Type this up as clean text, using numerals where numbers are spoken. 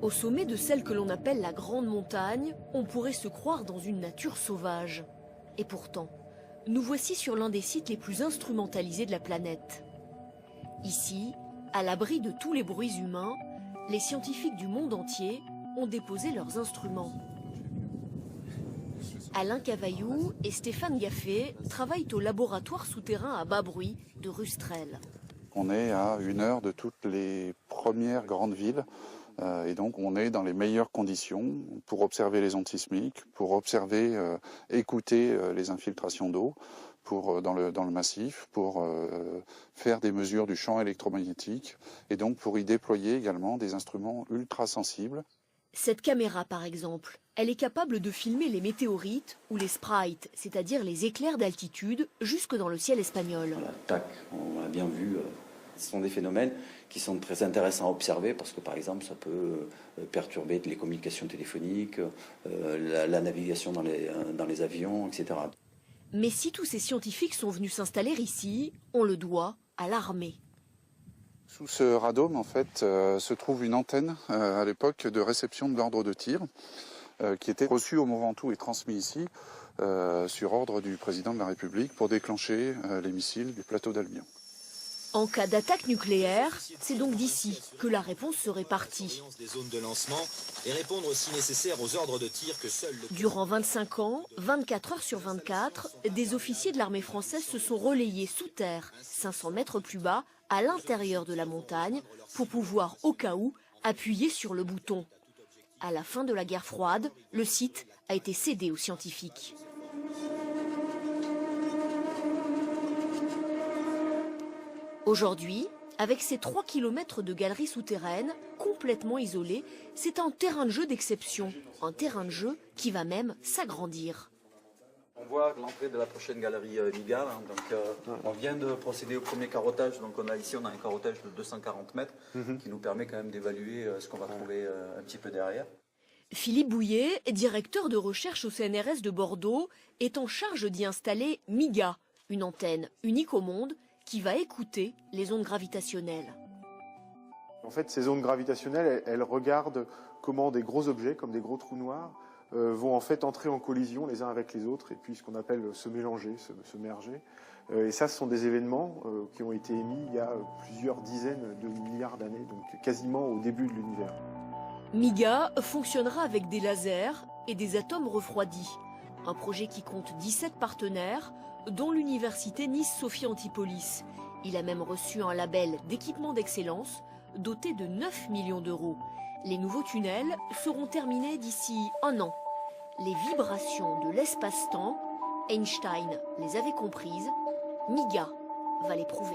Au sommet de celle que l'on appelle la Grande Montagne, on pourrait se croire dans une nature sauvage. Et pourtant, nous voici sur l'un des sites les plus instrumentalisés de la planète. Ici, à l'abri de tous les bruits humains, les scientifiques du monde entier ont déposé leurs instruments. Alain Cavaillou et Stéphane Gaffé travaillent au laboratoire souterrain à bas bruit de Rustrel. On est à 1 heure de toutes les premières grandes villes et donc on est dans les meilleures conditions pour observer les ondes sismiques, pour observer, écouter les infiltrations d'eau dans le massif, pour faire des mesures du champ électromagnétique et donc pour y déployer également des instruments ultra sensibles. Cette caméra, par exemple, elle est capable de filmer les météorites ou les sprites, c'est-à-dire les éclairs d'altitude, jusque dans le ciel espagnol. Voilà, tac, on l'a bien vu. Ce sont des phénomènes qui sont très intéressants à observer parce que, par exemple, ça peut perturber les communications téléphoniques, la navigation dans les avions, etc. Mais si tous ces scientifiques sont venus s'installer ici, on le doit à l'armée. Sous ce radome, en fait, se trouve une antenne à l'époque de réception de l'ordre de tir qui était reçue au Mont Ventoux et transmis ici sur ordre du président de la République pour déclencher les missiles du plateau d'Albion. En cas d'attaque nucléaire, c'est donc d'ici que la réponse serait partie. Des zones de lancement et répondre si nécessaire aux ordres de tir que seul le... Durant 25 ans, 24 heures sur 24, des officiers de l'armée française se sont relayés sous terre, 500 mètres plus bas, à l'intérieur de la montagne, pour pouvoir, au cas où, appuyer sur le bouton. À la fin de la guerre froide, le site a été cédé aux scientifiques. Aujourd'hui, avec ses 3 km de galeries souterraines, complètement isolées, c'est un terrain de jeu d'exception, un terrain de jeu qui va même s'agrandir. On voit l'entrée de la prochaine galerie Miga. On vient de procéder au premier carottage. Donc on a un carottage de 240 mètres qui nous permet quand même d'évaluer ce qu'on va trouver un petit peu derrière. Philippe Bouillet, directeur de recherche au CNRS de Bordeaux, est en charge d'y installer Miga, une antenne unique au monde qui va écouter les ondes gravitationnelles. En fait, ces ondes gravitationnelles, elles regardent comment des gros objets, comme des gros trous noirs, vont en fait entrer en collision les uns avec les autres et puis ce qu'on appelle se mélanger, se merger. Et ça, ce sont des événements qui ont été émis il y a plusieurs dizaines de milliards d'années, donc quasiment au début de l'univers. Miga fonctionnera avec des lasers et des atomes refroidis. Un projet qui compte 17 partenaires, dont l'université Nice-Sophie Antipolis. Il a même reçu un label d'équipement d'excellence doté de 9 millions d'euros. Les nouveaux tunnels seront terminés d'ici 1 an. Les vibrations de l'espace-temps, Einstein les avait comprises, Miga va les prouver.